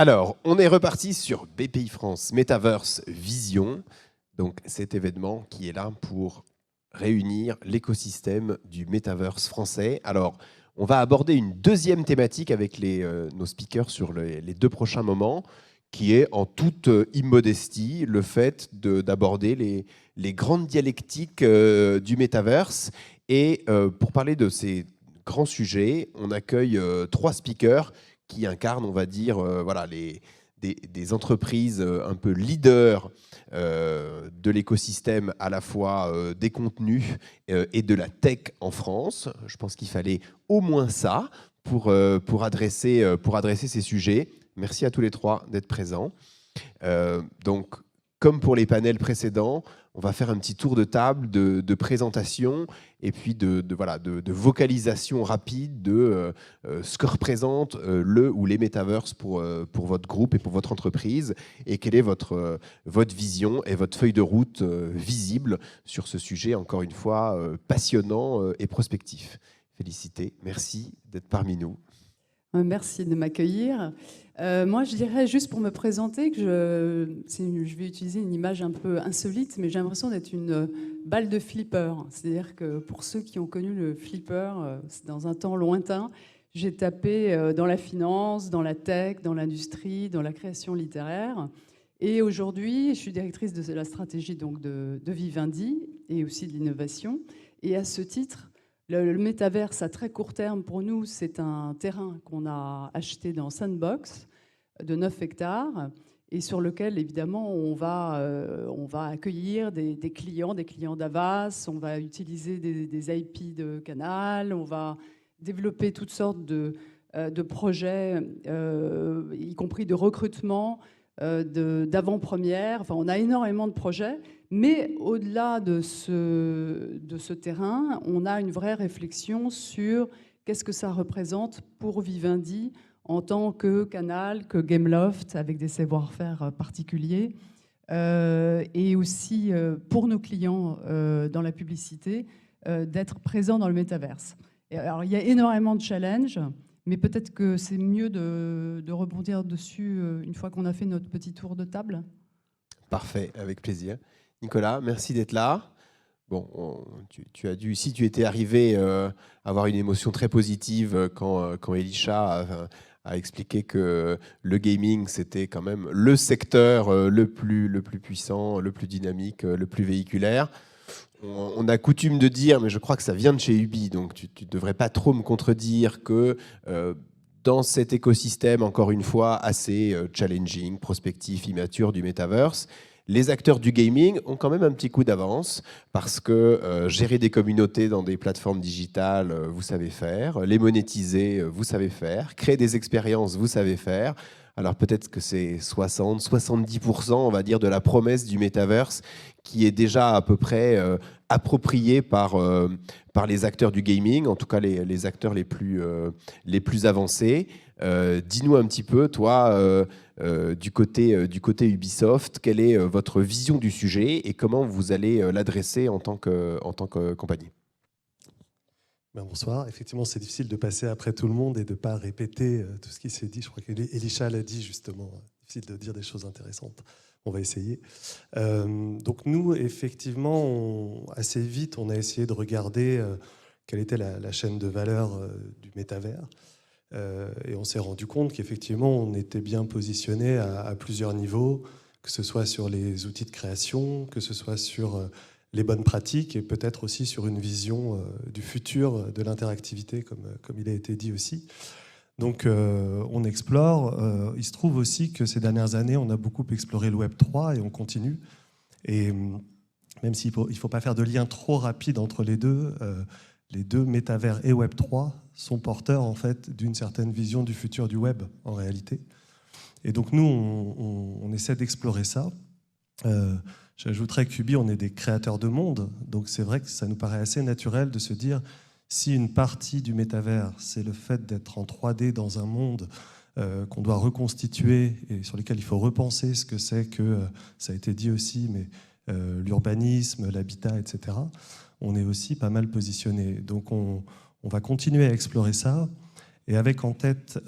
Alors, on est reparti sur BPI France Metaverse Vision. Donc, cet événement qui est là pour réunir l'écosystème du Metaverse français. Alors, on va aborder une deuxième thématique avec nos speakers sur les 2 prochains moments, qui est en toute immodestie le fait d'aborder les grandes dialectiques du Metaverse. Et pour parler de ces grands sujets, on accueille 3 speakers qui incarnent, on va dire, voilà, des entreprises un peu leaders de l'écosystème, à la fois des contenus et de la tech en France. Je pense qu'il fallait au moins ça pour adresser ces sujets. Merci à tous les 3 d'être présents. Donc, comme pour les panels précédents, on va faire un petit tour de table de présentation et puis de vocalisation rapide de ce que représente le ou les Metaverse pour votre groupe et pour votre entreprise, et quelle est votre vision et votre feuille de route visible sur ce sujet, encore une fois, passionnant et prospectif. Félicité, merci d'être parmi nous. Merci de m'accueillir. Moi, je dirais, juste pour me présenter, que je vais utiliser une image un peu insolite, mais j'ai l'impression d'être une balle de flipper. C'est-à-dire que pour ceux qui ont connu le flipper, c'est dans un temps lointain, j'ai tapé dans la finance, dans la tech, dans l'industrie, dans la création littéraire. Et aujourd'hui, je suis directrice de la stratégie donc, de Vivendi et aussi de l'innovation. Et à ce titre, le métaverse à très court terme, pour nous, c'est un terrain qu'on a acheté dans Sandbox de 9 hectares et sur lequel, évidemment, on va accueillir des clients d'Avas, on va utiliser des IP de Canal, on va développer toutes sortes de projets, y compris de recrutement, d'avant-première. Enfin, on a énormément de projets. Mais au-delà de ce terrain, on a une vraie réflexion sur qu'est-ce que ça représente pour Vivendi en tant que Canal, que Gameloft, avec des savoir-faire particuliers, et aussi pour nos clients dans la publicité, d'être présents dans le métaverse. Et alors, il y a énormément de challenges, mais peut-être que c'est mieux de rebondir dessus une fois qu'on a fait notre petit tour de table. Parfait, avec plaisir. Nicolas, merci d'être là. Bon, tu as dû, si tu étais arrivé, avoir une émotion très positive quand Elisha a expliqué que le gaming, c'était quand même le secteur le plus puissant, le plus dynamique, le plus véhiculaire. On a coutume de dire, mais je crois que ça vient de chez Ubi, donc tu ne devrais pas trop me contredire que dans cet écosystème, encore une fois, assez challenging, prospectif, immature du Metaverse, les acteurs du gaming ont quand même un petit coup d'avance parce que gérer des communautés dans des plateformes digitales, vous savez faire. Les monétiser, vous savez faire. Créer des expériences, vous savez faire. Alors peut-être que c'est 60-70%, on va dire, de la promesse du Metaverse qui est déjà à peu près appropriée par les acteurs du gaming, en tout cas les acteurs les plus avancés. Dis-nous un petit peu, toi, du côté Ubisoft, quelle est votre vision du sujet et comment vous allez l'adresser en tant que compagnie? Bonsoir. Effectivement, c'est difficile de passer après tout le monde et de ne pas répéter tout ce qui s'est dit. Je crois qu'Elisha l'a dit justement. Difficile de dire des choses intéressantes. On va essayer. Donc nous, effectivement, assez vite, on a essayé de regarder quelle était la chaîne de valeur du métavers. Et on s'est rendu compte qu'effectivement, on était bien positionné à plusieurs niveaux, que ce soit sur les outils de création, que ce soit sur les bonnes pratiques et peut-être aussi sur une vision du futur de l'interactivité, comme il a été dit aussi. Donc on explore. Il se trouve aussi que ces dernières années, on a beaucoup exploré le Web 3 et on continue. Et même s'il ne faut pas faire de lien trop rapide entre les deux métavers et Web 3 sont porteurs en fait d'une certaine vision du futur du web en réalité. Et donc nous, on essaie d'explorer ça. J'ajouterais qu'Ubi, on est des créateurs de monde, donc c'est vrai que ça nous paraît assez naturel de se dire si une partie du métavers, c'est le fait d'être en 3D dans un monde qu'on doit reconstituer et sur lequel il faut repenser ce que c'est que, ça a été dit aussi, mais l'urbanisme, l'habitat, etc., on est aussi pas mal positionné. Donc on va continuer à explorer ça. et avec en tête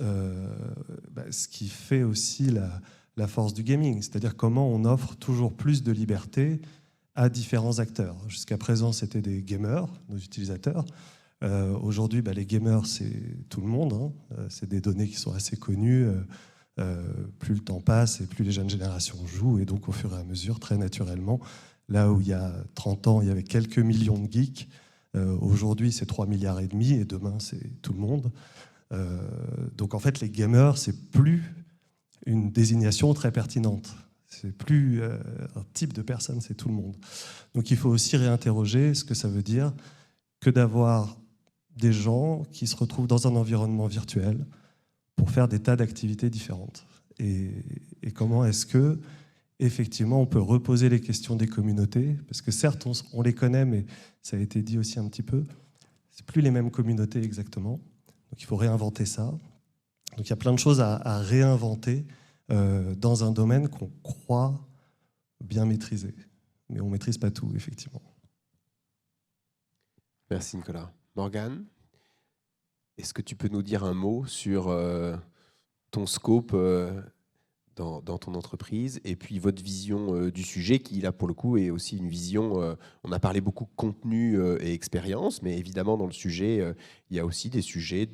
ce qui fait aussi la force du gaming, c'est-à-dire comment on offre toujours plus de liberté à différents acteurs. Jusqu'à présent, c'était des gamers, nos utilisateurs. Aujourd'hui, les gamers, c'est tout le monde. Hein. C'est des données qui sont assez connues. Plus le temps passe et plus les jeunes générations jouent. Et donc, au fur et à mesure, très naturellement, là où il y a 30 ans, il y avait quelques millions de geeks, aujourd'hui, c'est 3,5 milliards et demain, c'est tout le monde. Donc, en fait, les gamers, c'est plus une désignation très pertinente. C'est plus un type de personne, c'est tout le monde. Donc il faut aussi réinterroger ce que ça veut dire que d'avoir des gens qui se retrouvent dans un environnement virtuel pour faire des tas d'activités différentes. Et comment est-ce que, effectivement, on peut reposer les questions des communautés, parce que certes, on les connaît, mais ça a été dit aussi un petit peu, c'est plus les mêmes communautés exactement. Donc il faut réinventer ça. Donc il y a plein de choses à réinventer dans un domaine qu'on croit bien maîtriser. Mais on ne maîtrise pas tout, effectivement. Merci Nicolas. Morgane, est-ce que tu peux nous dire un mot sur ton scope dans ton entreprise et puis votre vision du sujet qui, là, pour le coup, est aussi une vision... on a parlé beaucoup de contenu et expérience, mais évidemment, dans le sujet, il y a aussi des sujets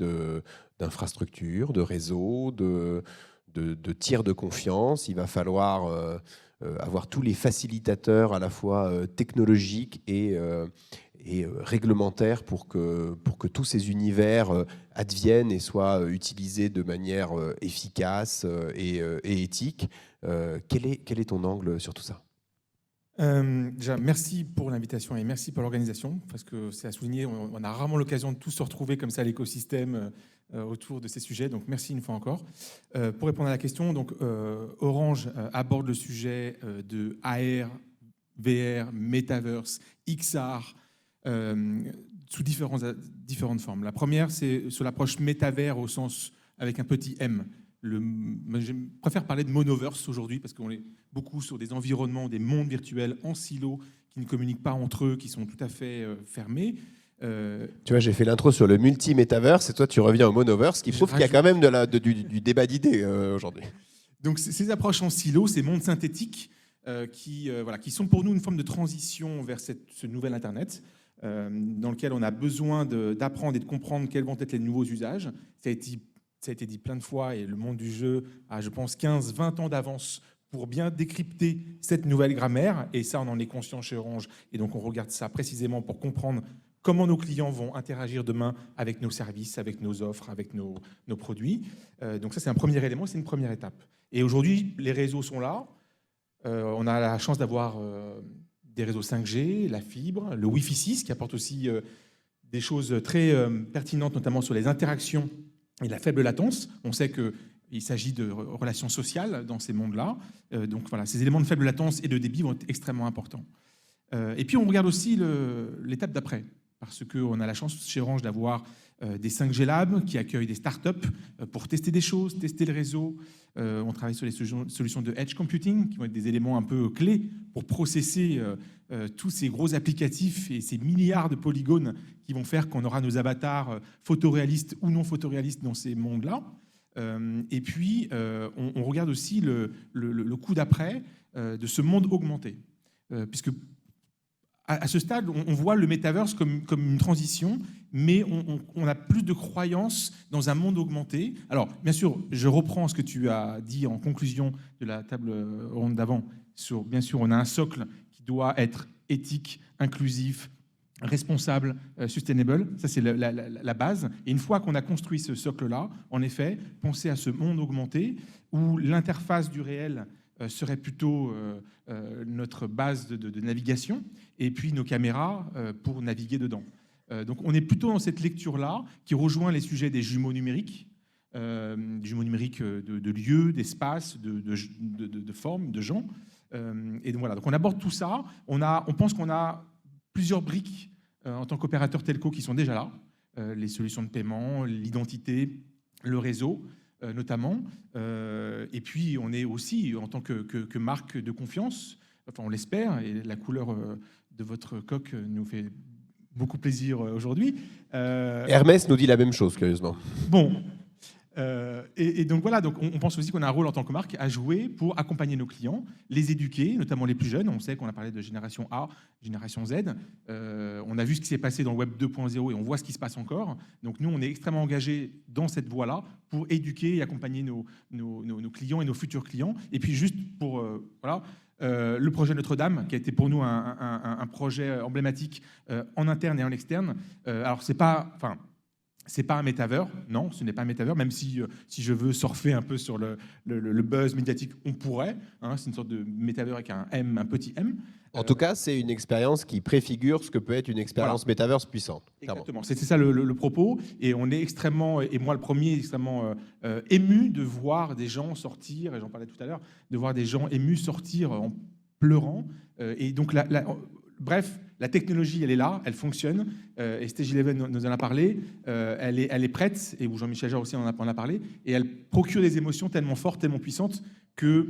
d'infrastructure, de réseau, de tiers de confiance. Il va falloir avoir tous les facilitateurs à la fois technologiques et réglementaires pour que tous ces univers adviennent et soient utilisés de manière efficace et éthique. Quel est ton angle sur tout ça ? Déjà, merci pour l'invitation et merci pour l'organisation, parce que c'est à souligner, on a rarement l'occasion de tous se retrouver comme ça à l'écosystème autour de ces sujets, donc merci une fois encore. Pour répondre à la question, donc, Orange aborde le sujet de AR, VR, Metaverse, XR, sous différentes formes. La première, c'est sur l'approche métavers au sens avec un petit M. Je préfère parler de monoverse aujourd'hui parce qu'on est beaucoup sur des environnements, des mondes virtuels en silo qui ne communiquent pas entre eux, qui sont tout à fait fermés. Tu vois, j'ai fait l'intro sur le multi-metaverse et toi tu reviens au monoverse, ce qui prouve qu'il y a quand même du débat d'idées aujourd'hui. Donc ces approches en silo, ces mondes synthétiques qui sont pour nous une forme de transition vers ce nouvel Internet dans lequel on a besoin d'apprendre et de comprendre quels vont être les nouveaux usages. Ça a été dit plein de fois et le monde du jeu a, je pense, 15-20 ans d'avance pour bien décrypter cette nouvelle grammaire. Et ça, on en est conscient chez Orange. Et donc, on regarde ça précisément pour comprendre comment nos clients vont interagir demain avec nos services, avec nos offres, avec nos produits. Donc ça, c'est un premier élément, c'est une première étape. Et aujourd'hui, les réseaux sont là. On a la chance d'avoir des réseaux 5G, la fibre, le Wi-Fi 6, qui apporte aussi des choses très pertinentes, notamment sur les interactions et la faible latence. On sait qu'il s'agit de relations sociales dans ces mondes-là. Donc voilà, ces éléments de faible latence et de débit vont être extrêmement importants. Et puis on regarde aussi l'étape d'après, parce qu'on a la chance chez Orange d'avoir des 5G Labs qui accueillent des startups pour tester des choses, tester le réseau. On travaille sur les solutions de edge computing, qui vont être des éléments un peu clés pour processer tous ces gros applicatifs et ces milliards de polygones qui vont faire qu'on aura nos avatars photoréalistes ou non photoréalistes dans ces mondes-là. Et puis, on regarde aussi le coup d'après de ce monde augmenté. Puisque à ce stade, on voit le metaverse comme une transition, mais on a plus de croyances dans un monde augmenté. Alors, bien sûr, je reprends ce que tu as dit en conclusion de la table ronde d'avant. Bien sûr, on a un socle qui doit être éthique, inclusif, responsable, sustainable. Ça, c'est la base. Et une fois qu'on a construit ce socle-là, en effet, penser à ce monde augmenté où l'interface du réel serait plutôt notre base de navigation, et puis nos caméras pour naviguer dedans. Donc on est plutôt dans cette lecture-là qui rejoint les sujets des jumeaux numériques, de lieux, d'espace, de formes, de gens. Et donc voilà, donc on aborde tout ça. On pense qu'on a plusieurs briques en tant qu'opérateur telco qui sont déjà là, les solutions de paiement, l'identité, le réseau, notamment. Et puis, on est aussi, en tant que marque de confiance, enfin, on l'espère, et la couleur de votre coque nous fait beaucoup plaisir aujourd'hui. Hermès nous dit la même chose, curieusement. Bon, Et donc voilà, donc on pense aussi qu'on a un rôle en tant que marque à jouer pour accompagner nos clients, les éduquer, notamment les plus jeunes. On sait qu'on a parlé de génération A, génération Z. On a vu ce qui s'est passé dans le Web 2.0 et on voit ce qui se passe encore. Donc nous, on est extrêmement engagés dans cette voie-là pour éduquer et accompagner nos clients et nos futurs clients. Et puis juste pour... voilà. Le projet Notre-Dame, qui a été pour nous un projet emblématique en interne et en externe. Alors, c'est pas un métavers, non, ce n'est pas un métavers, même si je veux surfer un peu sur le buzz médiatique, on pourrait. Hein, c'est une sorte de métavers avec un M, un petit M. En tout cas, c'est une expérience qui préfigure ce que peut être une expérience métaverse puissante. Exactement, c'est ça le propos. Et on est extrêmement, et moi le premier, extrêmement ému de voir des gens sortir, et j'en parlais tout à l'heure, de voir des gens émus sortir en pleurant. Et donc, bref, la technologie, elle est là, elle fonctionne. Et Stage 11 nous en a parlé. Elle est prête, et Jean-Michel Jarre aussi en a parlé. Et elle procure des émotions tellement fortes, tellement puissantes que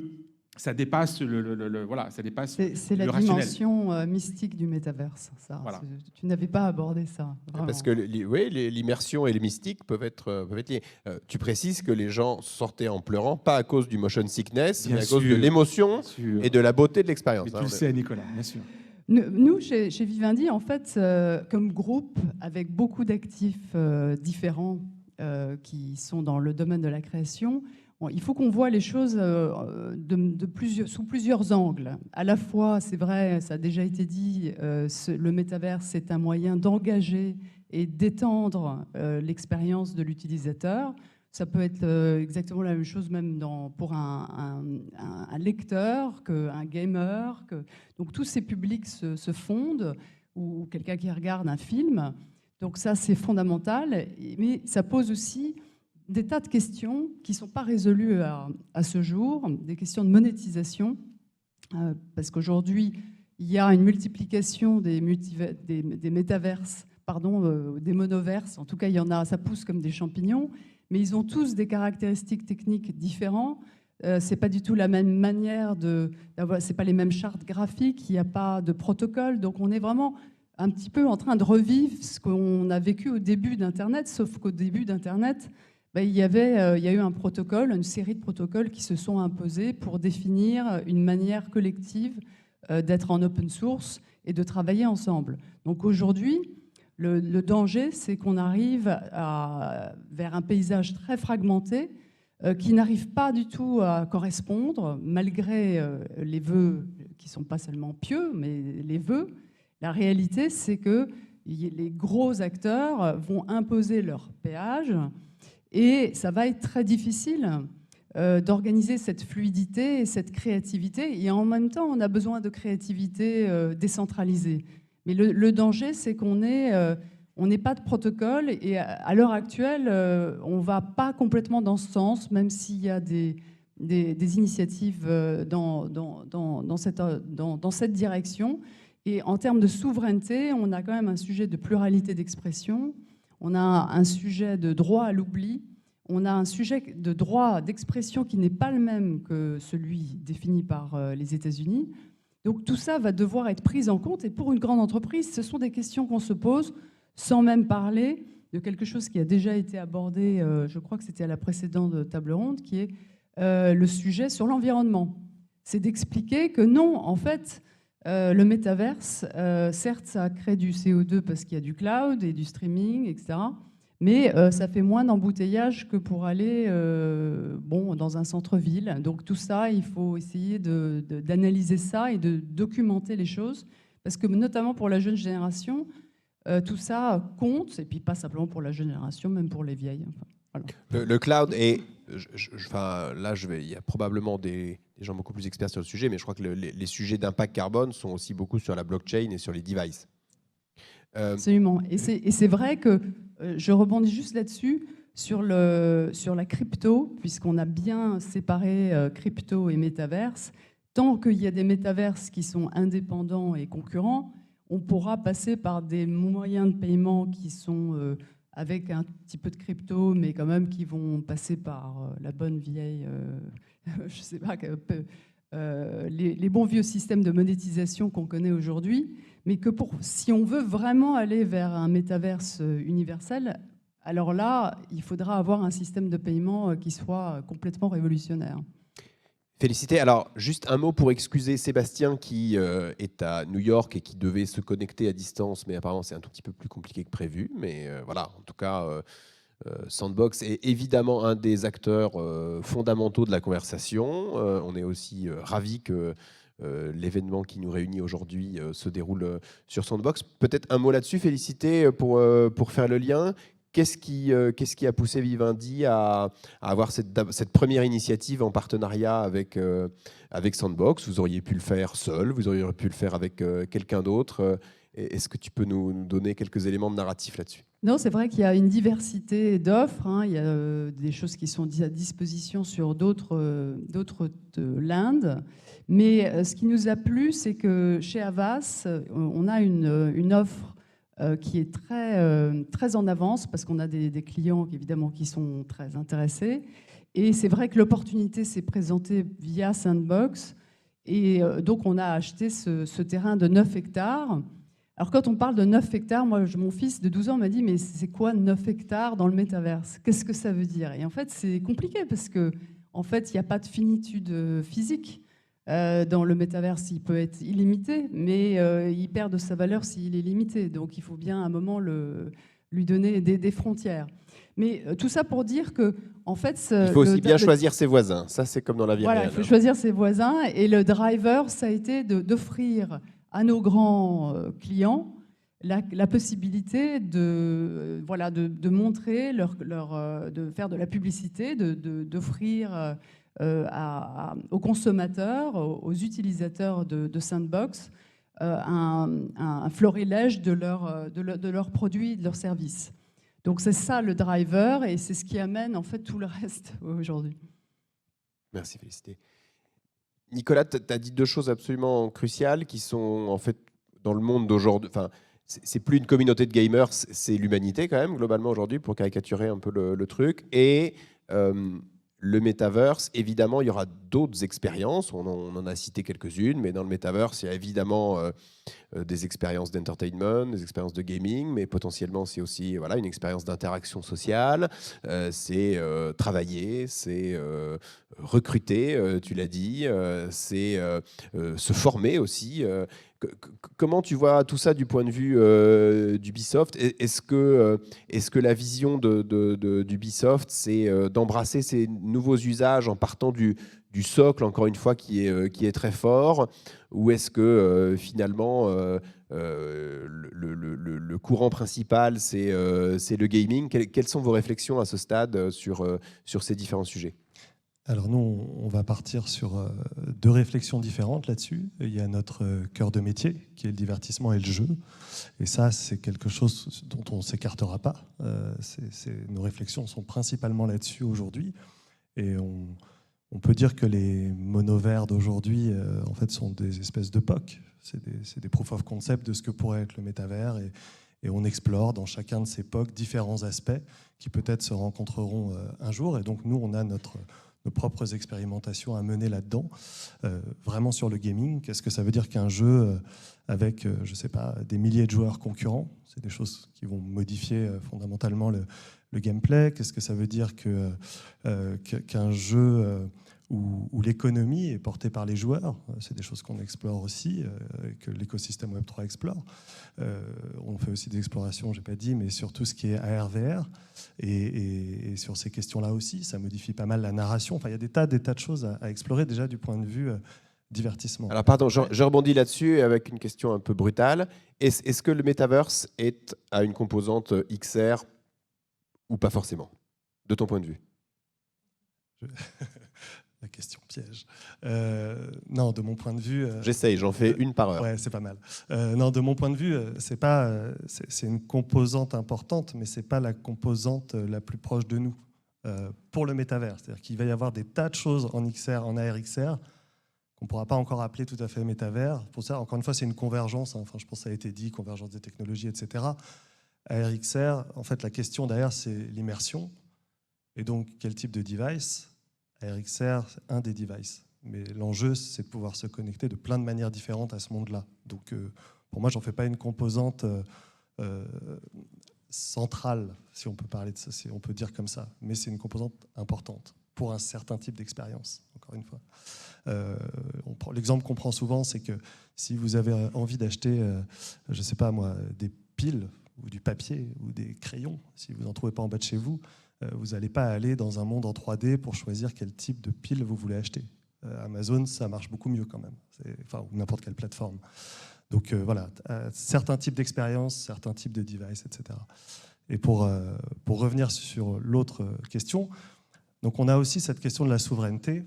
ça dépasse voilà, ça dépasse c'est le la rationnel. Dimension mystique du métaverse. Ça. Voilà. Tu n'avais pas abordé ça. Vraiment. Parce que l'immersion et les mystiques peuvent être liés. Tu précises que les gens sortaient en pleurant, pas à cause du motion sickness, Bien mais à cause de sûr, l'émotion et de la beauté de Mais l'expérience. tu le sais, Nicolas, bien sûr. Nous, chez Vivendi, en fait, comme groupe, avec beaucoup d'actifs différents qui sont dans le domaine de la création, il faut qu'on voit les choses sous plusieurs angles. À la fois, c'est vrai, ça a déjà été dit, le métavers, c'est un moyen d'engager et d'étendre l'expérience de l'utilisateur. Ça peut être exactement la même chose même pour un lecteur, qu'un gamer. Donc tous ces publics se fondent, ou quelqu'un qui regarde un film. Donc ça, c'est fondamental. Mais ça pose aussi des tas de questions qui ne sont pas résolues à ce jour, des questions de monétisation, parce qu'aujourd'hui, il y a une multiplication des métaverses, des monoverses. En tout cas, il y en a, ça pousse comme des champignons, mais ils ont tous des caractéristiques techniques différentes. C'est pas du tout la même manière c'est pas les mêmes chartes graphiques, il n'y a pas de protocole, donc on est vraiment un petit peu en train de revivre ce qu'on a vécu au début d'Internet, sauf qu'au début d'Internet, il y a eu un protocole, une série de protocoles qui se sont imposés pour définir une manière collective d'être en open source et de travailler ensemble. Donc aujourd'hui, le danger, c'est qu'on arrive vers un paysage très fragmenté qui n'arrive pas du tout à correspondre, malgré les vœux qui ne sont pas seulement pieux, mais les vœux. La réalité, c'est que les gros acteurs vont imposer leur péage et ça va être très difficile d'organiser cette fluidité et cette créativité. Et en même temps, on a besoin de créativité décentralisée. Mais le danger, c'est qu'on n'ait pas de protocole et à l'heure actuelle, on ne va pas complètement dans ce sens, même s'il y a des initiatives dans cette direction. Et en termes de souveraineté, on a quand même un sujet de pluralité d'expression, on a un sujet de droit à l'oubli, on a un sujet de droit d'expression qui n'est pas le même que celui défini par les États-Unis. Donc tout ça va devoir être pris en compte. Et pour une grande entreprise, ce sont des questions qu'on se pose sans même parler de quelque chose qui a déjà été abordé, je crois que c'était à la précédente table ronde, qui est le sujet sur l'environnement. C'est d'expliquer que non, en fait, le métaverse, certes, ça crée du CO2 parce qu'il y a du cloud et du streaming, etc. Mais ça fait moins d'embouteillage que pour aller dans un centre-ville. Donc tout ça, il faut essayer d'analyser ça et de documenter les choses. Parce que notamment pour la jeune génération, tout ça compte. Et puis pas simplement pour la jeune génération, même pour les vieilles. Enfin, voilà. Le cloud est... il y a probablement des gens beaucoup plus experts sur le sujet, mais je crois que les sujets d'impact carbone sont aussi beaucoup sur la blockchain et sur les devices. Absolument. Et c'est vrai que je rebondis juste là-dessus, sur la crypto, puisqu'on a bien séparé crypto et métaverse. Tant qu'il y a des métaverses qui sont indépendants et concurrents, on pourra passer par des moyens de paiement qui sont avec un petit peu de crypto, mais quand même qui vont passer par la bonne vieille, je sais pas, les bons vieux systèmes de monétisation qu'on connaît aujourd'hui, mais que si on veut vraiment aller vers un métaverse universel, alors là, il faudra avoir un système de paiement qui soit complètement révolutionnaire. Félicité. Alors, juste un mot pour excuser Sébastien qui est à New York et qui devait se connecter à distance, mais apparemment c'est un tout petit peu plus compliqué que prévu. Mais voilà, en tout cas, Sandbox est évidemment un des acteurs fondamentaux de la conversation. On est aussi ravis que l'événement qui nous réunit aujourd'hui se déroule sur Sandbox. Peut-être un mot là-dessus, Félicité, pour faire le lien. Qu'est-ce qui a poussé Vivendi à avoir cette première initiative en partenariat avec Sandbox? Vous auriez pu le faire seul, vous auriez pu le faire avec quelqu'un d'autre. Est-ce que tu peux nous donner quelques éléments de narratif là-dessus? Non, c'est vrai qu'il y a une diversité d'offres. Il y a des choses qui sont à disposition sur d'autres de l'Inde. Mais ce qui nous a plu, c'est que chez Havas, on a une offre qui est très en avance parce qu'on a des clients évidemment qui sont très intéressés. Et c'est vrai que l'opportunité s'est présentée via Sandbox. Et donc, on a acheté ce terrain de 9 hectares. Alors, quand on parle de 9 hectares, moi, mon fils de 12 ans m'a dit « Mais c'est quoi 9 hectares dans le métaverse? Qu'est-ce que ça veut dire ?» Et en fait, c'est compliqué parce que, en fait, il n'y a pas de finitude physique. Dans le métaverse, il peut être illimité, mais il perd de sa valeur s'il est limité. Donc, il faut bien à un moment lui donner des frontières. Mais tout ça pour dire que, en fait, il faut aussi bien choisir ses voisins. Ça, c'est comme dans la vie voilà, réelle. Il faut choisir ses voisins. Et le driver, ça a été d'offrir à nos grands clients la possibilité de montrer, de faire de la publicité, d'offrir aux consommateurs, aux utilisateurs de Sandbox, un florilège de leurs produits, de leurs services. Donc c'est ça le driver et c'est ce qui amène en fait tout le reste aujourd'hui. Merci Félicité. Nicolas, tu as dit deux choses absolument cruciales qui sont en fait dans le monde d'aujourd'hui. Enfin, c'est plus une communauté de gamers, c'est l'humanité quand même globalement aujourd'hui pour caricaturer un peu le truc. Et le metaverse, évidemment, il y aura d'autres expériences. On en a cité quelques-unes, mais dans le metaverse, il y a évidemment des expériences d'entertainment, des expériences de gaming, mais potentiellement, c'est aussi une expérience d'interaction sociale. C'est travailler, c'est recruter, tu l'as dit, c'est se former aussi. Comment tu vois tout ça du point de vue d'Ubisoft? Est-ce que la vision d'Ubisoft, c'est d'embrasser ces nouveaux usages en partant du socle, encore une fois, qui est très fort? Ou est-ce que finalement, le courant principal, c'est le gaming? Quelles sont vos réflexions à ce stade sur ces différents sujets? Alors nous, on va partir sur deux réflexions différentes là-dessus. Il y a notre cœur de métier, qui est le divertissement et le jeu. Et ça, c'est quelque chose dont on ne s'écartera pas. Nos réflexions sont principalement là-dessus aujourd'hui. Et on peut dire que les monovers d'aujourd'hui, en fait, sont des espèces de POC. C'est des proof of concept de ce que pourrait être le métavers. Et on explore dans chacun de ces POC différents aspects qui peut-être se rencontreront un jour. Et donc nous, on a nos propres expérimentations à mener là-dedans, vraiment sur le gaming. Qu'est-ce que ça veut dire qu'un jeu avec, je ne sais pas, des milliers de joueurs concurrents? C'est des choses qui vont modifier fondamentalement le gameplay. Qu'est-ce que ça veut dire qu'un jeu où l'économie est portée par les joueurs? C'est des choses qu'on explore aussi, que l'écosystème Web3 explore. On fait aussi des explorations, je n'ai pas dit, mais sur tout ce qui est AR/VR. Et sur ces questions-là aussi, ça modifie pas mal la narration. Enfin, il y a des tas de choses à explorer déjà du point de vue divertissement. Alors pardon, je rebondis là-dessus avec une question un peu brutale. Est-ce que le metaverse a une composante XR ou pas forcément, de ton point de vue? La question piège. Non, de mon point de vue... J'essaye, j'en fais une par heure. Ouais, c'est pas mal. Non, de mon point de vue, c'est une composante importante, mais c'est pas la composante la plus proche de nous pour le métavers. C'est-à-dire qu'il va y avoir des tas de choses en XR, en AR/XR, qu'on ne pourra pas encore appeler tout à fait métavers. Pour ça, encore une fois, c'est une convergence. Enfin, je pense que ça a été dit, convergence des technologies, etc. AR/XR, en fait, la question derrière, c'est l'immersion. Et donc, quel type de device? AR/XR, c'est un des devices. Mais l'enjeu, c'est de pouvoir se connecter de plein de manières différentes à ce monde-là. Donc, pour moi, j'en fais pas une composante centrale, si on peut parler de ça, si on peut dire comme ça, mais c'est une composante importante pour un certain type d'expérience, encore une fois. L'exemple qu'on prend souvent, c'est que si vous avez envie d'acheter, je ne sais pas moi, des piles ou du papier ou des crayons, si vous n'en trouvez pas en bas de chez vous, vous n'allez pas aller dans un monde en 3D pour choisir quel type de pile vous voulez acheter. Amazon, ça marche beaucoup mieux quand même, enfin, ou n'importe quelle plateforme. Donc voilà, certains types d'expériences, certains types de devices, etc. Et pour revenir sur l'autre question, donc on a aussi cette question de la souveraineté.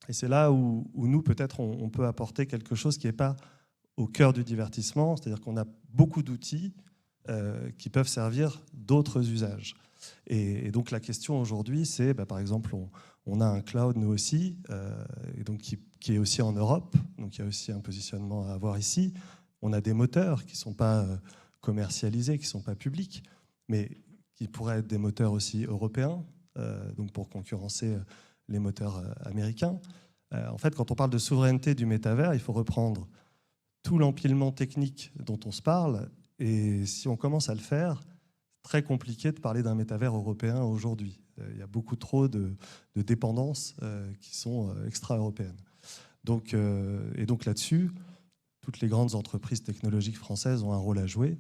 Et c'est là où nous, peut-être, on peut apporter quelque chose qui n'est pas au cœur du divertissement, c'est-à-dire qu'on a beaucoup d'outils qui peuvent servir d'autres usages. Et donc la question aujourd'hui, c'est, par exemple, on a un cloud, nous aussi, et donc qui est aussi en Europe, donc il y a aussi un positionnement à avoir ici. On a des moteurs qui ne sont pas commercialisés, qui ne sont pas publics, mais qui pourraient être des moteurs aussi européens, donc pour concurrencer les moteurs américains. En fait, quand on parle de souveraineté du métavers, il faut reprendre tout l'empilement technique dont on se parle, et si on commence à le faire, très compliqué de parler d'un métavers européen aujourd'hui. Il y a beaucoup trop de dépendances qui sont extra-européennes. Donc là-dessus, toutes les grandes entreprises technologiques françaises ont un rôle à jouer.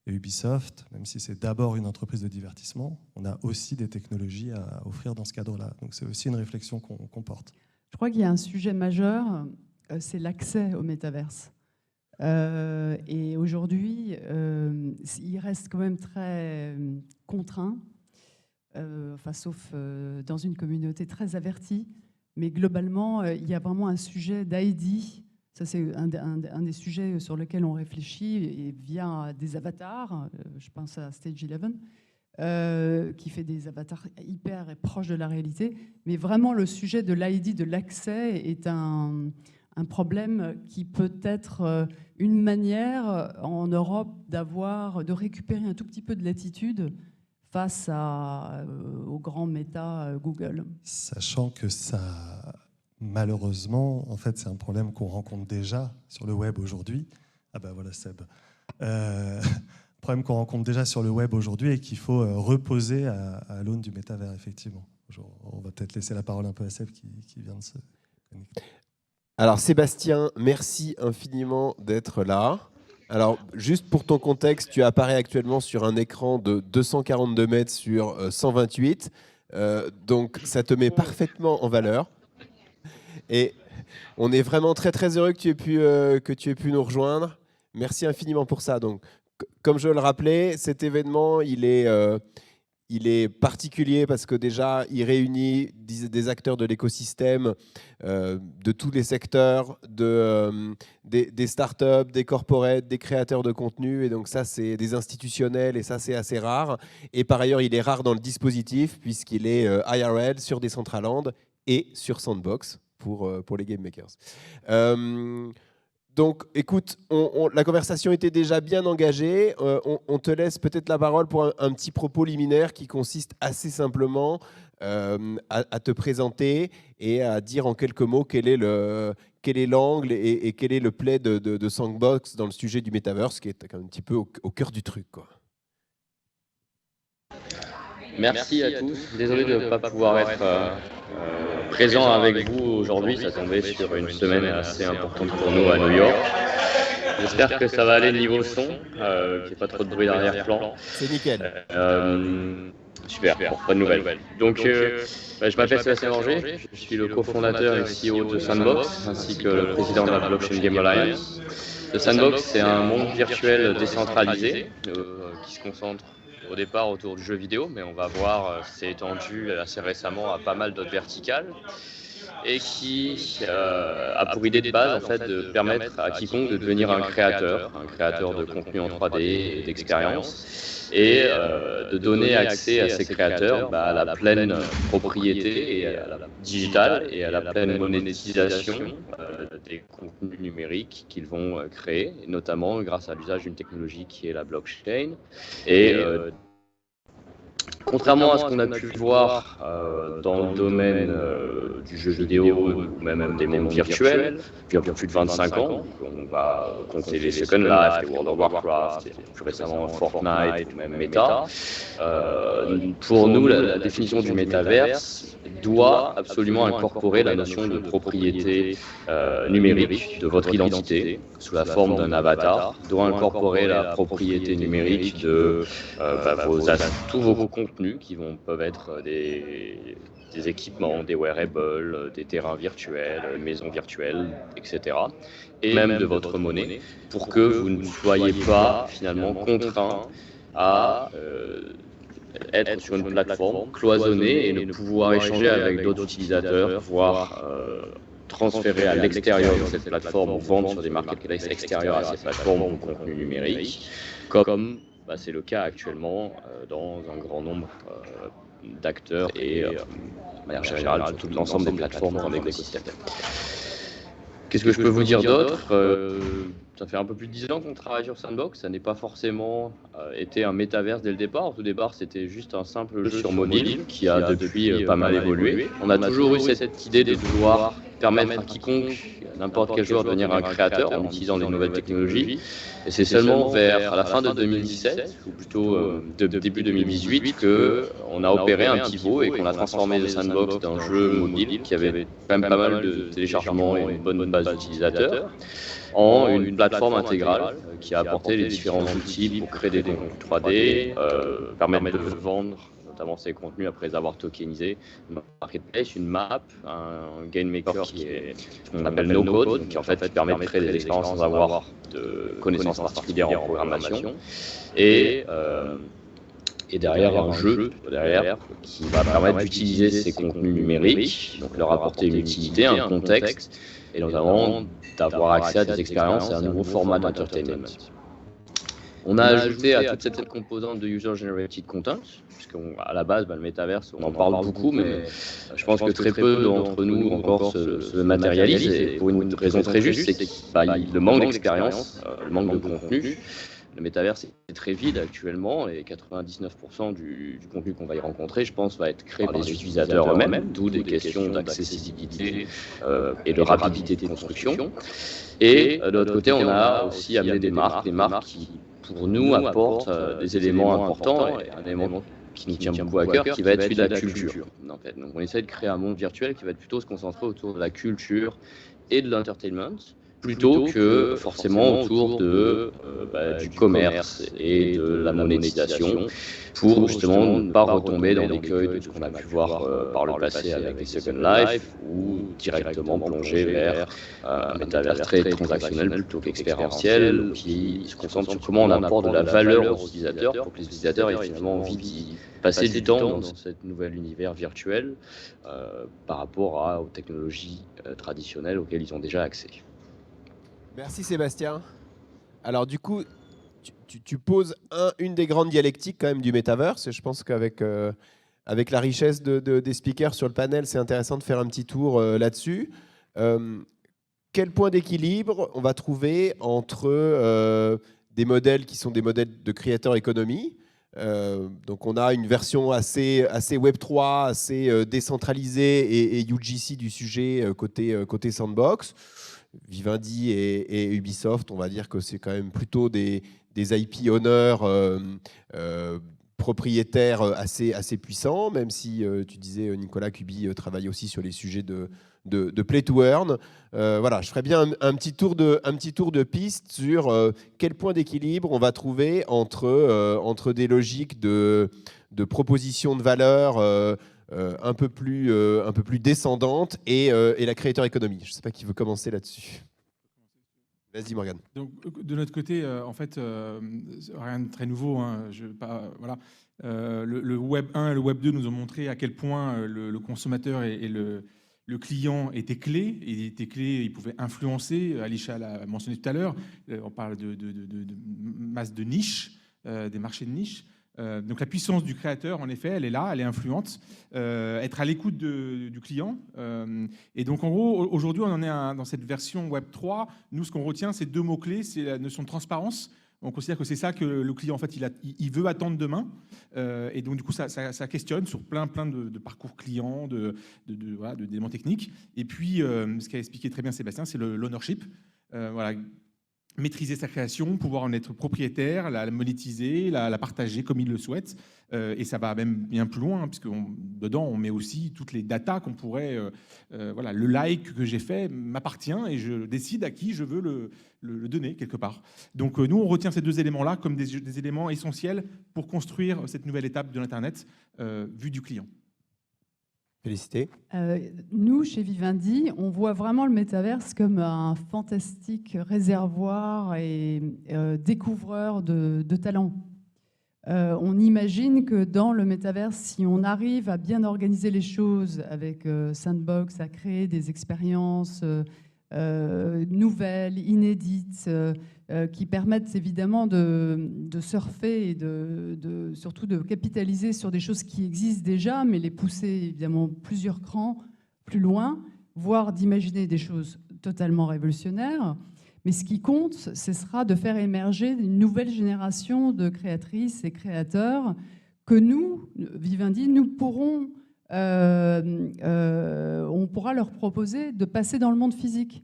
Et Ubisoft, même si c'est d'abord une entreprise de divertissement, on a aussi des technologies à offrir dans ce cadre-là. Donc c'est aussi une réflexion qu'on porte. Je crois qu'il y a un sujet majeur, c'est l'accès au métaverse. Et aujourd'hui, il reste quand même très contraint, sauf dans une communauté très avertie. Mais globalement, il y a vraiment un sujet d'ID. Ça, c'est un des sujets sur lesquels on réfléchit et via des avatars. Je pense à Stage 11, qui fait des avatars hyper proches de la réalité. Mais vraiment, le sujet de l'ID, de l'accès, est un problème qui peut être une manière en Europe de récupérer un tout petit peu de latitude face au grand méta Google. Sachant que ça, malheureusement, en fait, c'est un problème qu'on rencontre déjà sur le web aujourd'hui. Ah ben voilà Seb. Problème qu'on rencontre déjà sur le web aujourd'hui et qu'il faut reposer à l'aune du métavers, effectivement. On va peut-être laisser la parole un peu à Seb qui vient de se connecter. Alors Sébastien, merci infiniment d'être là. Alors juste pour ton contexte, tu apparais actuellement sur un écran de 242 mètres sur 128, donc ça te met parfaitement en valeur. Et on est vraiment très très heureux que tu aies pu nous rejoindre. Merci infiniment pour ça. Donc, comme je le rappelais, cet événement, il est particulier parce que déjà, il réunit des acteurs de l'écosystème, de tous les secteurs, des startups, des corporates, des créateurs de contenu. Et donc ça, c'est des institutionnels et ça, c'est assez rare. Et par ailleurs, il est rare dans le dispositif puisqu'il est IRL sur Decentraland et sur Sandbox pour les game makers. Donc, écoute, la conversation était déjà bien engagée. On te laisse peut-être la parole pour un petit propos liminaire qui consiste assez simplement à te présenter et à dire en quelques mots quel est l'angle et quel est le play de Sandbox dans le sujet du Metaverse, qui est un petit peu au cœur du truc, quoi. Merci à tous. Désolé de ne pas pouvoir être présent avec vous aujourd'hui. Ça tombait sur une semaine assez importante pour nous à New York. J'espère que ça va aller niveau son, qu'il n'y ait pas trop de bruit d'arrière-plan. C'est nickel. Super, bon, pas de nouvelles. Donc, je m'appelle Sébastien Orger, je suis le cofondateur et CEO de Sandbox, ainsi que le président de la Blockchain Game Alliance. Le Sandbox, c'est un monde virtuel décentralisé qui se concentre au départ autour du jeu vidéo, mais on va voir c'est étendu assez récemment à pas mal d'autres verticales et qui a pour idée de base en fait de permettre à quiconque de devenir un créateur de contenu en 3D et d'expérience et de donner accès à ces créateurs à la pleine propriété et à la digitale et à la pleine monétisation des contenus numériques qu'ils vont créer, notamment grâce à l'usage d'une technologie qui est la blockchain et Contrairement à ce qu'on a pu voir dans le domaine du jeu vidéo ou même des mondes virtuels, depuis un peu plus de 25 ans, on va compter les Second Life, les World of Warcraft, et plus récemment Fortnite ou même Meta. Pour nous, la définition du métaverse doit absolument incorporer la notion de propriété numérique de votre identité sous la forme d'un avatar, doit incorporer la propriété numérique de tous vos contenus qui peuvent être des équipements, des wearables, des terrains virtuels, une maison virtuelle, etc. Et même de votre monnaie, pour que vous ne soyez pas finalement contraint à être sur une plateforme cloisonnée et ne pouvoir échanger avec d'autres utilisateurs, voire transférer à l'extérieur de cette plateforme ou vendre sur des marketplaces extérieurs à cette plateforme vos contenus numériques, comme c'est le cas actuellement dans un grand nombre d'acteurs et de manière générale sur tout l'ensemble des plateformes dans l'écosystème. Qu'est-ce que je peux vous dire d'autre? Ça fait un peu plus de 10 ans qu'on travaille sur Sandbox. Ça n'est pas forcément été un métaverse dès le départ. Au tout départ, c'était juste un simple jeu sur mobile qui a depuis pas mal évolué. On a toujours eu cette idée de vouloir permettre à quiconque, n'importe quel joueur, de devenir un créateur en utilisant les nouvelles technologies. Et c'est seulement à la fin de 2017, ou plutôt début 2018, qu'on a opéré un pivot et qu'on a transformé le Sandbox d'un jeu mobile qui avait quand même pas mal de téléchargements et une bonne base d'utilisateurs en une plateforme intégrale qui a apporté les différents outils pour créer des contenus 3D, permettre de vendre notamment ces contenus après les avoir tokenisés, une marketplace, une map, un game maker qui est ce qu'on appelle no code, qui en fait permet de créer des expériences sans avoir de connaissances particulières en programmation, et derrière un jeu qui va permettre d'utiliser ces contenus numériques, donc leur apporter une utilité, un contexte, et notamment d'avoir accès à des expériences et à un nouveau format d'entertainment. On a ajouté à toute cette composante de user-generated content, puisqu'à la base, le métaverse, on en parle beaucoup, mais je pense que très peu d'entre nous encore se matérialisent, et pour une raison très juste, c'est le manque d'expérience, le manque de contenu. Le métaverse est très vide actuellement, et 99% du contenu qu'on va y rencontrer, je pense, va être créé par les utilisateurs eux-mêmes, d'où des questions d'accessibilité et de rapidité de construction. Et de l'autre côté, on a aussi amené des marques qui, pour nous, apportent des éléments importants, et un élément qui nous tient beaucoup à cœur, qui va être celui de la culture. En fait. Donc on essaie de créer un monde virtuel qui va être plutôt se concentrer autour de la culture et de l'entertainment, plutôt que forcément autour du commerce et de la monétisation, pour justement ne pas retomber dans l'écueil de ce qu'on a pu voir par le passé avec les Second Life, ou directement plonger vers un métaverse très transactionnel plutôt qu'expérientiel, qui se concentre sur comment on apporte de la valeur aux utilisateurs pour que les utilisateurs aient finalement envie d'y passer du temps dans cet nouvel univers virtuel par rapport aux technologies traditionnelles auxquelles ils ont déjà accès. Merci Sébastien. Alors du coup, tu poses une des grandes dialectiques quand même du métaverse. Je pense qu'avec avec la richesse des speakers sur le panel, c'est intéressant de faire un petit tour là-dessus. Quel point d'équilibre on va trouver entre des modèles qui sont des modèles de creator economy, donc on a une version assez Web3, assez décentralisée et UGC du sujet côté Sandbox. Vivendi et Ubisoft, on va dire que c'est quand même plutôt des IP owners propriétaires assez puissants, même si tu disais, Nicolas, qu'Ubi travaille aussi sur les sujets de play to earn. Voilà, je ferais bien un petit tour de piste sur quel point d'équilibre on va trouver entre des logiques de proposition de valeur un peu plus descendante et la creator economy. Je ne sais pas qui veut commencer là-dessus. Vas-y, Morgane. Donc, de notre côté, en fait, rien de très nouveau. Hein, voilà. Le Web 1 et le Web 2 nous ont montré à quel point le consommateur et le client étaient clés. Il était clé, il pouvait influencer. Alisha l'a mentionné tout à l'heure. On parle de masse de niche, des marchés de niche. Donc la puissance du créateur, en effet, elle est là, elle est influente. Être à l'écoute du client. Et donc en gros, aujourd'hui, on en est dans cette version Web 3. Nous, ce qu'on retient, c'est deux mots-clés. C'est la notion de transparence. On considère que c'est ça que le client, en fait, il veut attendre demain. Et donc, du coup, ça questionne sur plein de parcours clients, voilà, d'éléments techniques. Et puis, ce qu'a expliqué très bien Sébastien, c'est l'ownership. Voilà, maîtriser sa création, pouvoir en être propriétaire, la monétiser, la partager comme il le souhaite. Et ça va même bien plus loin, puisque dedans, on met aussi toutes les datas qu'on pourrait... voilà, le like que j'ai fait m'appartient et je décide à qui je veux le donner, quelque part. Donc, nous, on retient ces deux éléments-là comme des éléments essentiels pour construire cette nouvelle étape de l'Internet vue du client. Félicité. Nous, chez Vivendi, on voit vraiment le métaverse comme un fantastique réservoir et découvreur de talents. On imagine que dans le métaverse, si on arrive à bien organiser les choses avec Sandbox, à créer des expériences nouvelles, inédites, qui permettent évidemment de surfer et surtout de capitaliser sur des choses qui existent déjà, mais les pousser évidemment plusieurs crans plus loin, voire d'imaginer des choses totalement révolutionnaires. Mais ce qui compte, ce sera de faire émerger une nouvelle génération de créatrices et créateurs que nous, Vivendi, on pourra leur proposer de passer dans le monde physique.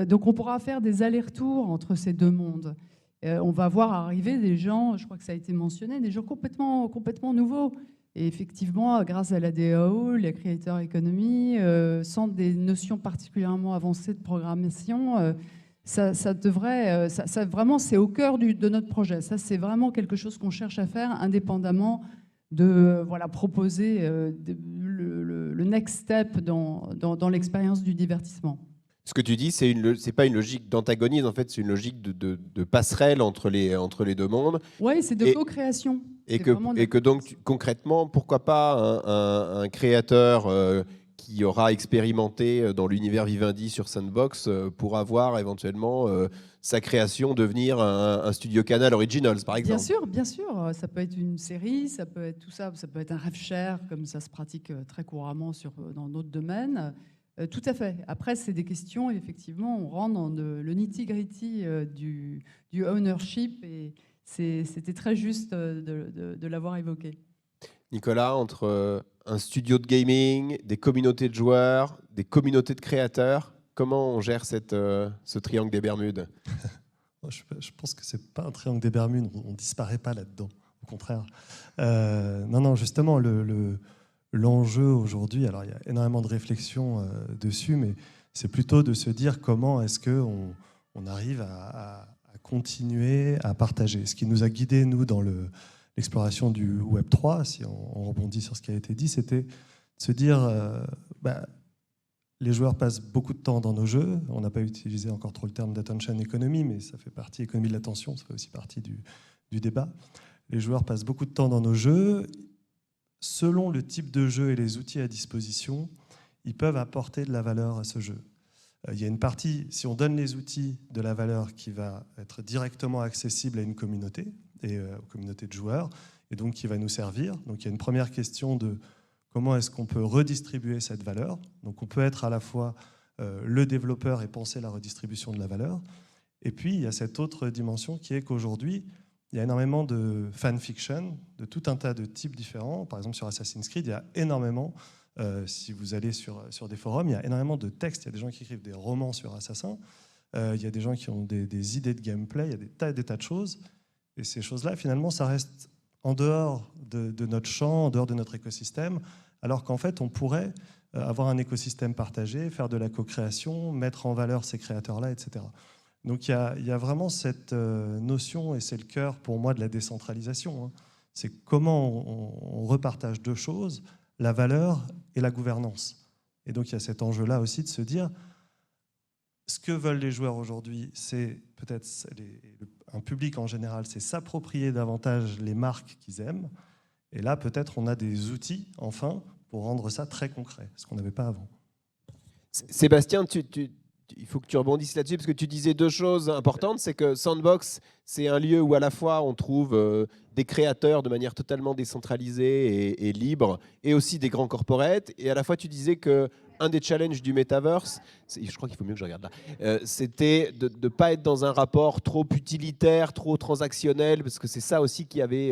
Donc on pourra faire des allers-retours entre ces deux mondes. On va voir arriver des gens, je crois que ça a été mentionné, des gens complètement nouveaux. Et effectivement, grâce à la DAO, la Creator Economy, sans des notions particulièrement avancées de programmation, ça devrait, vraiment, c'est au cœur de notre projet. Ça, c'est vraiment quelque chose qu'on cherche à faire indépendamment de proposer le next step dans l'expérience du divertissement. Ce que tu dis, c'est pas une logique d'antagonisme, en fait, c'est une logique de passerelle entre les deux mondes. Oui, c'est de co-création. Et que donc, concrètement, pourquoi pas un créateur qui aura expérimenté dans l'univers Vivendi sur Sandbox pourra voir éventuellement sa création devenir un studio Canal Originals, par exemple. Bien sûr. Ça peut être une série, ça peut être tout ça, ça peut être un rêve share, comme ça se pratique très couramment dans d'autres domaines. Tout à fait. Après, c'est des questions, effectivement, on rentre dans le nitty-gritty du ownership et c'était très juste de l'avoir évoqué. Nicolas, entre un studio de gaming, des communautés de joueurs, des communautés de créateurs, comment on gère ce triangle des Bermudes? Je pense que ce n'est pas un triangle des Bermudes, on ne disparaît pas là-dedans, au contraire. Non, justement, l'enjeu aujourd'hui, alors il y a énormément de réflexions dessus, mais c'est plutôt de se dire comment est-ce qu'on arrive à continuer à partager. Ce qui nous a guidés, nous, dans l'exploration du Web3, si on rebondit sur ce qui a été dit, c'était de se dire, les joueurs passent beaucoup de temps dans nos jeux. On n'a pas utilisé encore trop le terme d'attention economy, mais ça fait partie, économie de l'attention, ça fait aussi partie du débat. Les joueurs passent beaucoup de temps dans nos jeux. Selon le type de jeu et les outils à disposition, ils peuvent apporter de la valeur à ce jeu. Il y a une partie, si on donne les outils, de la valeur qui va être directement accessible à une communauté et aux communautés de joueurs, et donc qui va nous servir. Donc il y a une première question de comment est-ce qu'on peut redistribuer cette valeur. Donc on peut être à la fois le développeur et penser la redistribution de la valeur. Et puis il y a cette autre dimension qui est qu'aujourd'hui, il y a énormément de fanfiction, de tout un tas de types différents. Par exemple, sur Assassin's Creed, il y a énormément, si vous allez sur des forums, il y a énormément de textes. Il y a des gens qui écrivent des romans sur Assassin. Il y a des gens qui ont des idées de gameplay. Il y a des tas de choses. Et ces choses-là, finalement, ça reste en dehors de notre champ, en dehors de notre écosystème, alors qu'en fait, on pourrait avoir un écosystème partagé, faire de la co-création, mettre en valeur ces créateurs-là, etc. Donc il y a vraiment cette notion, et c'est le cœur pour moi de la décentralisation, hein. C'est comment on repartage deux choses, la valeur et la gouvernance. Et donc il y a cet enjeu-là aussi de se dire, ce que veulent les joueurs aujourd'hui, c'est peut-être un public en général, c'est s'approprier davantage les marques qu'ils aiment. Et là, peut-être on a des outils, enfin, pour rendre ça très concret, ce qu'on n'avait pas avant. Sébastien, il faut que tu rebondisses là-dessus, parce que tu disais deux choses importantes. C'est que Sandbox, c'est un lieu où à la fois on trouve des créateurs de manière totalement décentralisée et libre, et aussi des grands corporates. Et à la fois, tu disais qu'un un des challenges du Metaverse, je crois qu'il faut mieux que je regarde là, c'était de ne pas être dans un rapport trop utilitaire, trop transactionnel, parce que c'est ça aussi qui avait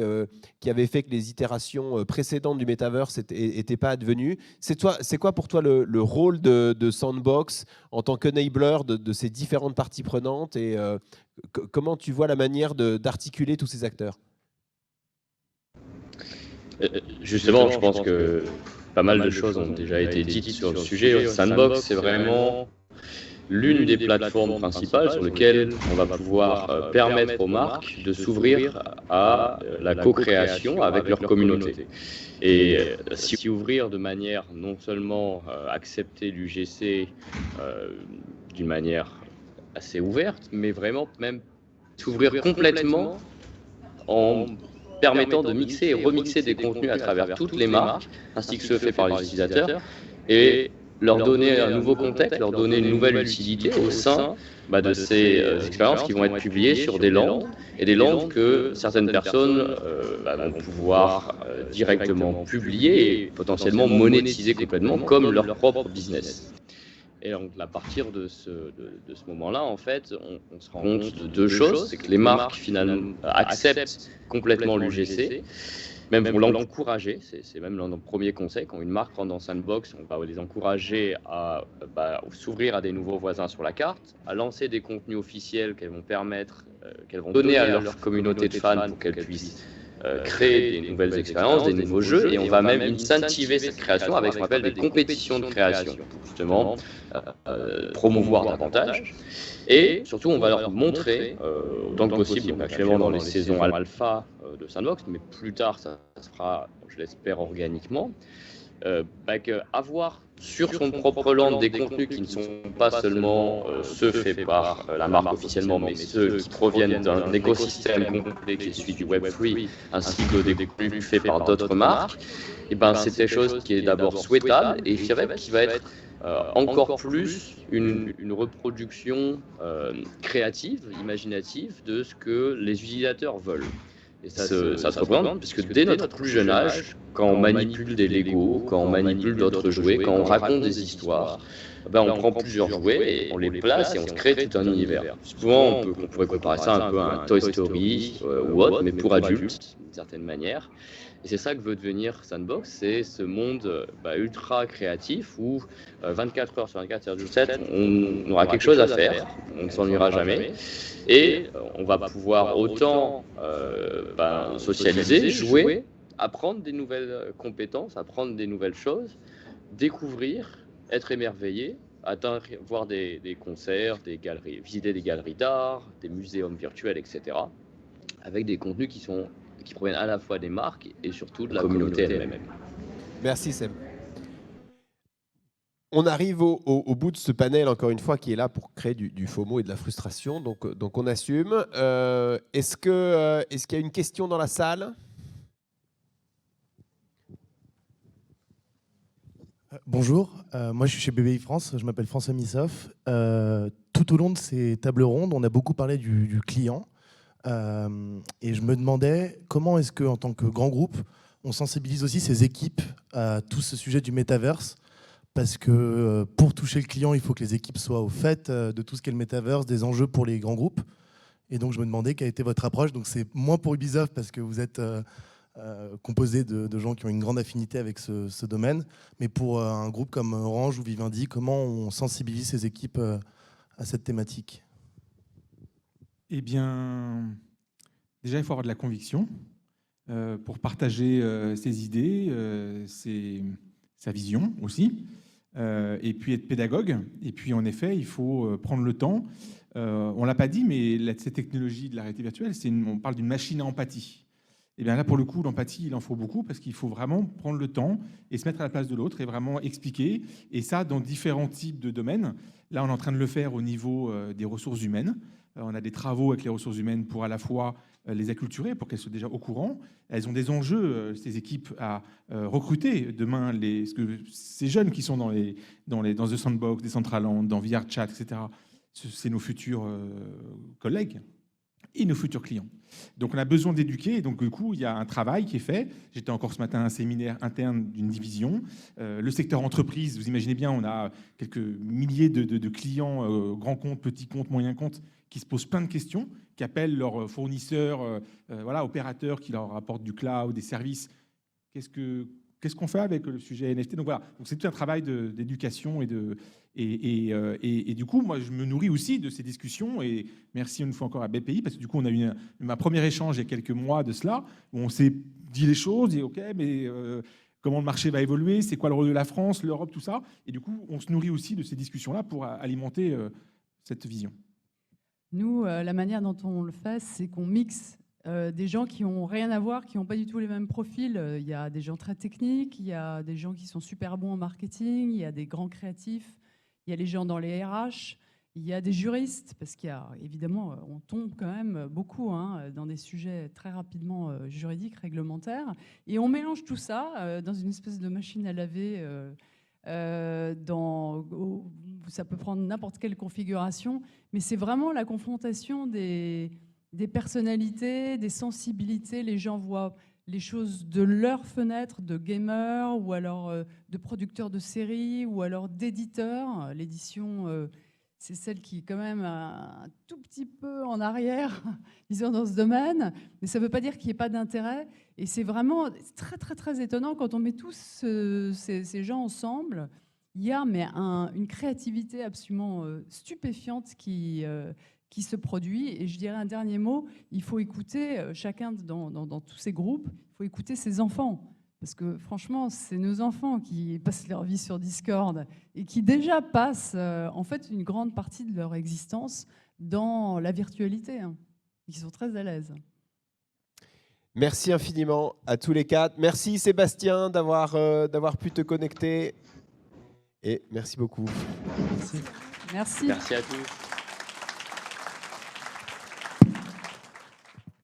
fait que les itérations précédentes du Metaverse n'étaient pas advenues. C'est quoi pour toi le rôle de Sandbox en tant qu'enabler de ces différentes parties prenantes et comment tu vois la manière d'articuler tous ces acteurs? Justement, je pense que pas mal de choses ont déjà été dites sur le sujet. Sandbox, c'est vraiment l'une des plateformes principales sur lesquelles on va pouvoir permettre aux marques de s'ouvrir à la co-création avec leur communauté. Et s'y ouvrir de manière non seulement accepter l'UGC d'une manière assez ouverte, mais vraiment même s'ouvrir complètement en permettant de mixer et remixer des contenus à travers toutes les marques, ainsi que ce fait par les utilisateurs, et leur donner un nouveau contexte, leur donner une nouvelle utilité au sein de ces expériences qui vont être publiées sur des landes, et des landes que certaines personnes vont pouvoir directement publier et potentiellement monétiser complètement comme leur propre business. Et donc, à partir de ce moment-là, en fait, on se rend compte de deux choses. C'est que les marques, finalement, acceptent complètement l'UGC, même pour l'encourager. C'est même l'un de nos premiers conseils. Quand une marque rentre dans Sandbox, on va les encourager à s'ouvrir à des nouveaux voisins sur la carte, à lancer des contenus officiels qu'elles vont permettre, qu'elles vont donner à leur communauté de fans pour qu'elles puissent créer des nouvelles expériences, des nouveaux jeux, et on va même incentiver cette création avec ce qu'on appelle des compétitions de création, pour justement promouvoir davantage. Et surtout, on va leur montrer, autant que possible, donc actuellement dans les saisons alpha de Sandbox, mais plus tard, ça se fera, je l'espère, organiquement, qu'avoir sur son propre land des contenus qui ne sont pas seulement ceux faits par la marque officiellement, mais ceux qui proviennent d'un écosystème complet qui est celui du Web3, ainsi que des contenus faits par d'autres marques, et c'est quelque chose qui est d'abord souhaitable et qui va être encore plus une reproduction créative, imaginative de ce que les utilisateurs veulent. Et ça se représente, puisque dès notre plus jeune âge, quand on manipule des Lego, quand on manipule d'autres jouets, quand on raconte des histoires, on prend plusieurs jouets et on les place et on se crée tout un univers. Souvent, on pourrait comparer ça un peu à un Toy Story ou autre, mais pour adultes, d'une certaine manière. Et c'est ça que veut devenir Sandbox, c'est ce monde ultra créatif où 24 heures sur 24 heures sur 7, on aura quelque chose à faire, on ne s'ennuiera jamais. Et on va pouvoir autant socialiser, jouer, apprendre des nouvelles compétences, apprendre des nouvelles choses, découvrir, être émerveillé, voir des concerts, des galeries, visiter des galeries d'art, des muséums virtuels, etc. avec des contenus qui proviennent à la fois des marques et surtout de la communauté elle-même. Merci Seb. On arrive au bout de ce panel, encore une fois, qui est là pour créer du FOMO et de la frustration, donc on assume. Est-ce qu'il y a une question dans la salle ? Bonjour, moi je suis chez BPI France, je m'appelle François Missoff. Tout au long de ces tables rondes, on a beaucoup parlé du client. Et je me demandais comment est-ce qu'en tant que grand groupe, on sensibilise aussi ces équipes à tout ce sujet du métaverse. Parce que pour toucher le client, il faut que les équipes soient au fait de tout ce qu'est le métaverse, des enjeux pour les grands groupes. Et donc je me demandais quelle était votre approche. Donc c'est moins pour Ubisoft parce que vous êtes composé de gens qui ont une grande affinité avec ce domaine. Mais pour un groupe comme Orange ou Vivendi, comment on sensibilise ces équipes à cette thématique ? Eh bien, déjà, il faut avoir de la conviction pour partager ses idées, sa vision aussi, et puis être pédagogue. Et puis, en effet, il faut prendre le temps. On ne l'a pas dit, mais cette technologie de la réalité virtuelle, on parle d'une machine à empathie. Et bien là, pour le coup, l'empathie, il en faut beaucoup parce qu'il faut vraiment prendre le temps et se mettre à la place de l'autre et vraiment expliquer. Et ça, dans différents types de domaines. Là, on est en train de le faire au niveau des ressources humaines. On a des travaux avec les ressources humaines pour à la fois les acculturer, pour qu'elles soient déjà au courant. Elles ont des enjeux, ces équipes, à recruter demain ces jeunes qui sont dans The Sandbox, Decentraland, dans VR Chat, etc. C'est nos futurs collègues. et nos futurs clients. Donc on a besoin d'éduquer, et donc du coup il y a un travail qui est fait. J'étais encore ce matin à un séminaire interne d'une division. Le secteur entreprise, vous imaginez bien, on a quelques milliers de clients, grands comptes, petits comptes, moyens comptes, qui se posent plein de questions, qui appellent leurs fournisseurs, opérateurs qui leur apportent du cloud, des services. Qu'est-ce qu'on fait avec le sujet NFT? Donc voilà, donc c'est tout un travail d'éducation et du coup, moi, je me nourris aussi de ces discussions et merci une fois encore à BPI parce que du coup, on a eu ma première échange il y a quelques mois de cela où on s'est dit les choses, dit OK, mais comment le marché va évoluer, c'est quoi le rôle de la France, l'Europe, tout ça. Et du coup, on se nourrit aussi de ces discussions-là pour alimenter cette vision. Nous, la manière dont on le fait, c'est qu'on mixe des gens qui n'ont rien à voir, qui n'ont pas du tout les mêmes profils. Il y a des gens très techniques, il y a des gens qui sont super bons en marketing, il y a des grands créatifs, il y a les gens dans les RH, il y a des juristes, parce qu'il y a, évidemment, on tombe quand même beaucoup dans des sujets très rapidement juridiques, réglementaires, et on mélange tout ça dans une espèce de machine à laver. Ça peut prendre n'importe quelle configuration, mais c'est vraiment la confrontation des personnalités, des sensibilités. Les gens voient les choses de leur fenêtre de gamers ou alors de producteurs de séries ou alors d'éditeurs. L'édition, c'est celle qui est quand même un tout petit peu en arrière, disons, dans ce domaine. Mais ça ne veut pas dire qu'il n'y ait pas d'intérêt. Et c'est vraiment très, très, très étonnant quand on met tous ces gens ensemble. Il y a une créativité absolument stupéfiante qui se produit. Et je dirais un dernier mot, il faut écouter chacun dans tous ces groupes, il faut écouter ses enfants. Parce que franchement, c'est nos enfants qui passent leur vie sur Discord et qui déjà passent en fait une grande partie de leur existence dans la virtualité. Ils sont très à l'aise. Merci infiniment à tous les quatre. Merci Sébastien d'avoir pu te connecter. Et merci beaucoup. Merci. Merci à tous.